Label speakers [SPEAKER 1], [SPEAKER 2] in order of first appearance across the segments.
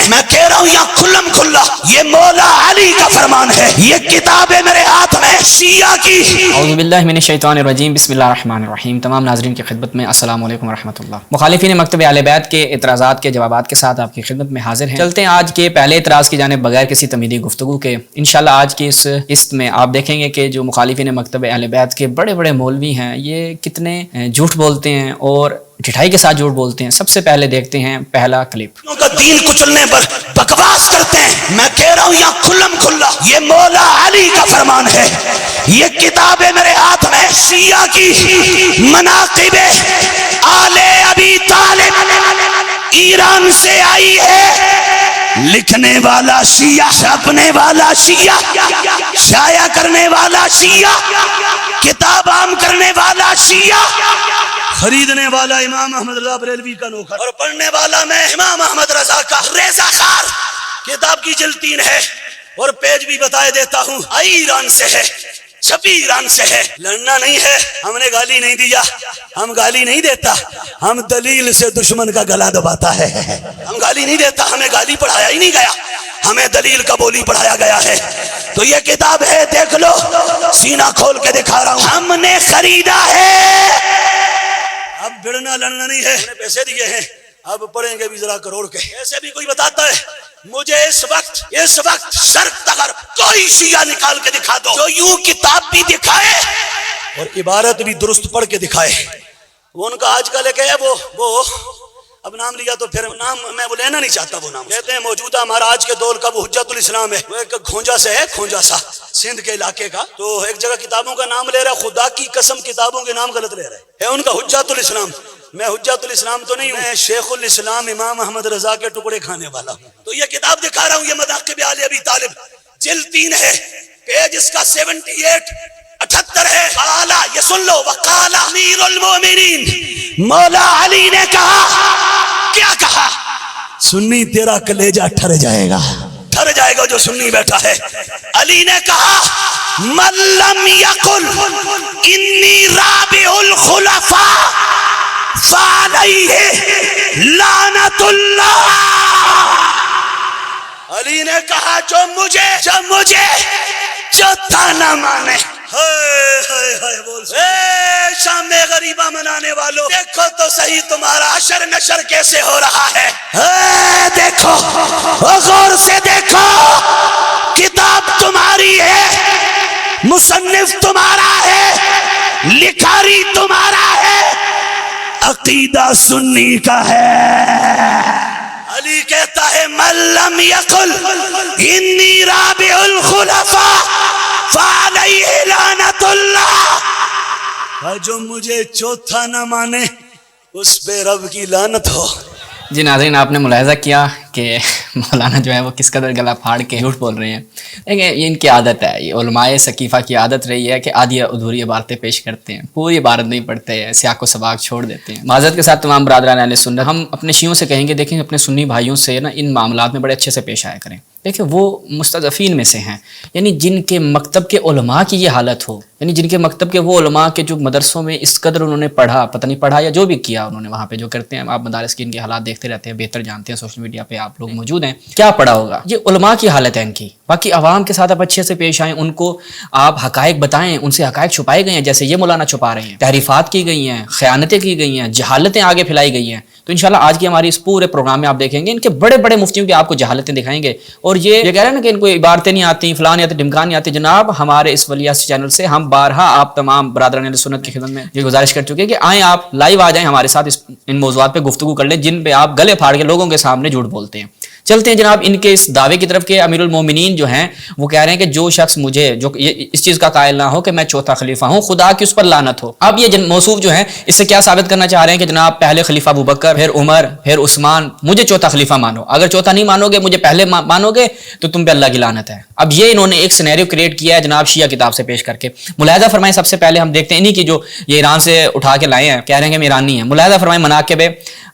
[SPEAKER 1] میں کہہ رہا ہوں یہاں کھلم کھلا یہ مولا علی کا فرمان ہے، یہ کتاب ہے میرے ہاتھ میں شیعہ کی۔
[SPEAKER 2] اعوذ باللہ من الشیطان الرجیم، بسم اللہ الرحمن الرحیم۔ تمام ناظرین کی خدمت میں السلام علیکم ورحمۃ اللہ۔ مخالفین مکتب اہل بیت کے اعتراضات کے جوابات کے ساتھ آپ کی خدمت میں حاضر ہیں۔ چلتے ہیں آج کے پہلے اعتراض کی جانب بغیر کسی تمہیدی گفتگو کے۔ انشاءاللہ آج کی اس قسط میں آپ دیکھیں گے کہ جو مخالفین مکتب اہل بیت کے بڑے بڑے مولوی ہیں یہ کتنے جھوٹ بولتے ہیں اور ڈٹھائی کے ساتھ جھوٹ بولتے ہیں۔ سب سے پہلے دیکھتے ہیں پہلا کلپ۔
[SPEAKER 1] کا دین کچلنے پر بکواس کرتے ہیں، میں کہہ رہا ہوں یہاں کھلم کھلا یہ مولا علی کا فرمان ہے، یہ کتاب ہے میرے ہاتھ میں شیعہ کی مناقب آل ابی طالب، ایران سے آئی ہے، لکھنے والا شیعہ، چھاپنے والا شیعہ، شائع کرنے والا شیعہ، کتاب عام کرنے والا شیعہ، خریدنے والا امام احمد رضا بریلوی کا نوکر اور پڑھنے والا میں امام احمد رضا کا ریزہ خار۔ کتاب کی جلد 3 ہے اور پیج بھی بتائے دیتا ہوں، آئی ایران سے ہے، چھپی ایران سے ہے۔ لڑنا نہیں ہے، ہم نے گالی نہیں دیا، ہم گالی نہیں دیتا، ہم دلیل سے دشمن کا گلا دباتا ہے۔ ہم گالی نہیں دیتا، ہمیں گالی پڑھایا ہی نہیں گیا، ہمیں دلیل کا بولی پڑھایا گیا ہے۔ تو یہ کتاب ہے، دیکھ لو، سینہ کھول کے دکھا رہا ہوں، ہم نے خریدا ہے۔ اب بڑھنا لڑنا نہیں ہے، ہم نے پیسے دیے ہیں، اب پڑھیں گے بھی ذرا کروڑ کے۔ ایسے بھی کوئی بتاتا ہے مجھے اس وقت شرق تغر کوئی شیعہ نکال کے دکھا دو جو یوں کتاب بھی دکھائے اور عبارت بھی درست پڑھ کے دکھائے۔ وہ ان کا آج کل ایک ہے، وہ اب نام لیا تو پھر نام میں وہ لینا نہیں چاہتا، وہ نام کہتے ہیں موجودہ ہمارا آج کے دور کا وہ حجت الاسلام ہے، وہ ایک کھونجا سے ہے، کھونجا سا سندھ کے علاقے کا، تو ایک جگہ کتابوں کا نام لے رہا ہے، خدا کی قسم کتابوں کے نام غلط لے رہا ہے ان کا حجت الاسلام۔ میں حجت الاسلام تو نہیں ہوں، میں شیخ الاسلام امام احمد رضا کے ٹکڑے کھانے والا ہوں۔ تو یہ کتاب دکھا رہا ہوں، یہ مناقب آل ابی طالب، جلد 3 ہے، پیج اس کا 78 ہے۔ قالا، یہ سن لو، وقال امیر المومنین، مولا علی نے کہا، کیا کہا؟ سنی تیرا کلیجہ ٹھر جائے گا جو سنی بیٹھا ہے۔ علی نے کہا من لم یقل انی رابع الخلفاء فعلیہ لعنت اللہ۔ علی نے کہا جو مجھے چوتھا نہ مانے، اے شام میں غریبہ منانے والوں، دیکھو تو صحیح تمہارا عشر نشر کیسے ہو رہا ہے۔ دیکھو، غور سے دیکھو، کتاب تمہاری ہے، مصنف تمہارا ہے، لکھاری تمہارا ہے، عقیدہ سنی کا ہے۔ علی کہتا ہے من لم یقل انی رابع الخلفاء فعلیہ لعنت اللہ، جو مجھے چوتھا نہ مانے اس پہ رب کی لعنت ہو۔
[SPEAKER 2] جی ناظرین، آپ نے ملاحظہ کیا کہ مولانا جو ہے وہ کس قدر گلا پھاڑ کے جھوٹ بول رہے ہیں۔ دیکھیں یہ ان کی عادت ہے، یہ علماء سقیفہ کی عادت رہی ہے کہ آدھی ادھوری عبارتیں پیش کرتے ہیں، پوری عبارت نہیں پڑھتے ہیں، سیاق و سباق چھوڑ دیتے ہیں۔ معذرت کے ساتھ تمام برادران اہل سنت، ہم اپنے شیعوں سے کہیں گے دیکھیں اپنے سنی بھائیوں سے نا ان معاملات میں بڑے اچھے سے پیش آیا کریں۔ دیکھیں وہ مستضعفین میں سے ہیں، یعنی جن کے مکتب کے علماء کی یہ حالت ہو، یعنی جن کے مکتب کے وہ علماء کے جو مدرسوں میں اس قدر انہوں نے پڑھا، پتہ نہیں پڑھا یا جو بھی کیا انہوں نے وہاں پہ جو کرتے ہیں، آپ مدارس کی ان کے حالات دیکھتے رہتے ہیں، بہتر جانتے ہیں، سوشل میڈیا پہ آپ لوگ موجود ہیں، کیا پڑھا ہوگا۔ یہ علماء کی حالت ہے ان کی۔ باقی عوام کے ساتھ آپ اچھے سے پیش آئیں، ان کو آپ حقائق بتائیں، ان سے حقائق چھپائے گئے ہیں جیسے یہ مولانا چھپا رہے ہیں، تحریفات کی گئی ہیں، خیانتیں کی گئی ہیں، جہالتیں آگے پھیلائی گئی ہیں۔ تو انشاءاللہ آج کی ہماری اس پورے پروگرام میں آپ دیکھیں گے ان کے بڑے بڑے مفتیوں کی آپ کو جہالتیں دکھائیں گے، اور یہ کہہ رہے ہیں نا کہ ان کو عبارتیں نہیں آتی، فلاں نہیں آتی، ڈمکان نہیں آتی۔ جناب ہمارے اس ولیعصر چینل سے ہم بارہا آپ تمام برادران اہل سنت کی خدمت میں یہ گزارش کر چکے ہیں کہ آئیں آپ لائیو آ جائیں ہمارے ساتھ، ان موضوعات پہ گفتگو کر لیں جن پہ آپ گلے پھاڑ کے لوگوں کے سامنے جھوٹ بولتے ہیں۔ چلتے ہیں جناب ان کے اس دعوے کی طرف کہ امیر المومنین جو ہیں وہ کہہ رہے ہیں کہ جو شخص مجھے جو اس چیز کا قائل نہ ہو کہ میں چوتھا خلیفہ ہوں، خدا کی اس پر لعنت ہو۔ اب یہ موصوف جو ہیں اس سے کیا ثابت کرنا چاہ رہے ہیں کہ جناب پہلے خلیفہ ابوبکر، پھر عمر، پھر عثمان، مجھے چوتھا خلیفہ مانو، اگر چوتھا نہیں مانو گے، مجھے پہلے مانو گے تو تم پہ اللہ کی لعنت ہے۔ اب یہ انہوں نے ایک سینیریو کریٹ کیا ہے جناب شیعہ کتاب سے پیش کر کے۔ ملاحظہ فرمائیں، سب سے پہلے ہم دیکھتے ہیں انہی کی جو یہ ایران سے اٹھا کے لائے ہیں، کہہ رہے ہیں کہ ہم ایرانی ہیں۔ ملاحظہ فرمائیں مناقب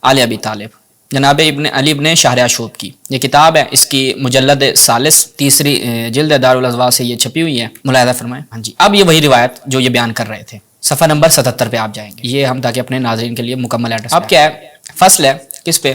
[SPEAKER 2] آل ابی طالب، جناب ابن علی ابن شہریاشوب کی یہ کتاب ہے، اس کی مجلد 43 تیسری جلد دارالازواج سے یہ چھپی ہوئی ہے۔ ملاحظہ فرمائیں۔ ہاں جی، اب یہ وہی روایت جو یہ بیان کر رہے تھے، صفحہ نمبر 77 پہ آپ جائیں گے، یہ ہم تاکہ اپنے ناظرین کے لیے مکمل ایڈریس۔ اب کیا ہے، فصل ہے کس پہ؟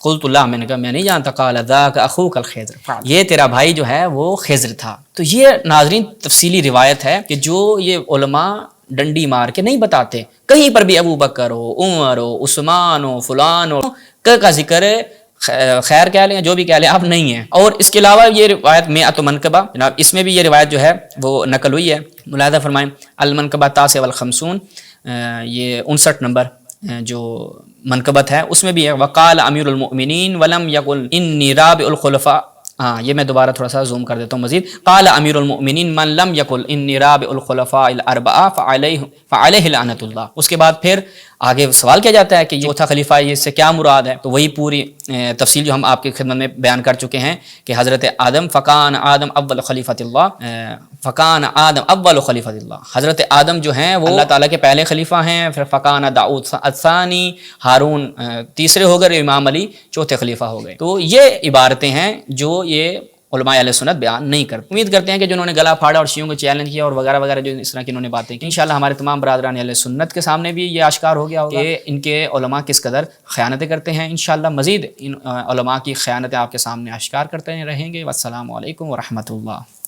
[SPEAKER 2] قلت لا، میں نے کہا میں نہیں جانتا، قال ذاک اخوک الخضر، یہ تیرا بھائی جو ہے وہ خضر تھا۔ تو یہ ناظرین تفصیلی روایت ہے کہ جو یہ علماء ڈنڈی مار کے نہیں بتاتے، کہیں پر بھی ابو بکر ہو، عمر ہو، عثمان ہو، فلان ہو کا ذکر خیر کہہ لیں جو بھی کہہ لیں آپ نہیں ہیں۔ اور اس کے علاوہ یہ روایت مئۃ منقبہ، جناب اس میں بھی یہ روایت جو ہے وہ نقل ہوئی ہے، ملاحظہ فرمائیں المنقبہ التاسع والخمسون، یہ 59 نمبر جو منقبت ہے اس میں بھی ہے، وقال امیر المؤمنین ولم یقل انی رابع الخلفاء، ہاں یہ میں دوبارہ تھوڑا سا زوم کر دیتا ہوں مزید، قال امیر المؤمنین من لم یقل انی رابع الخلفاء الاربعہ فعلیہ لعنۃ اللہ۔ اس کے بعد پھر آگے سوال کیا جاتا ہے کہ یہ چوتھا خلیفہ ہے، اس سے کیا مراد ہے؟ تو وہی پوری تفصیل جو ہم آپ کی خدمت میں بیان کر چکے ہیں کہ حضرت آدم فکان آدم اول خلیفۃ اللہ، فکان آدم اول خلیفۃ اللہ، حضرت آدم جو ہیں وہ اللہ تعالیٰ کے پہلے خلیفہ ہیں، پھر فکان داؤد الثانی، ہارون تیسرے ہو گئے، امام علی چوتھے خلیفہ ہو گئے۔ تو یہ عبارتیں ہیں جو یہ علماء اہل سنت بیان نہیں کرتے۔ امید کرتے ہیں کہ جنہوں نے گلا پھاڑا اور شیعوں کو چیلنج کیا اور وغیرہ وغیرہ جو اس طرح کی انہوں نے باتیں کی، انشاءاللہ ہمارے تمام برادران اہل سنت کے سامنے بھی یہ آشکار ہو گیا ہوگا کہ ان کے علماء کس قدر خیانتیں کرتے ہیں۔ انشاءاللہ مزید ان علماء کی خیانتیں آپ کے سامنے آشکار کرتے رہیں گے۔ والسلام علیکم ورحمۃ اللہ۔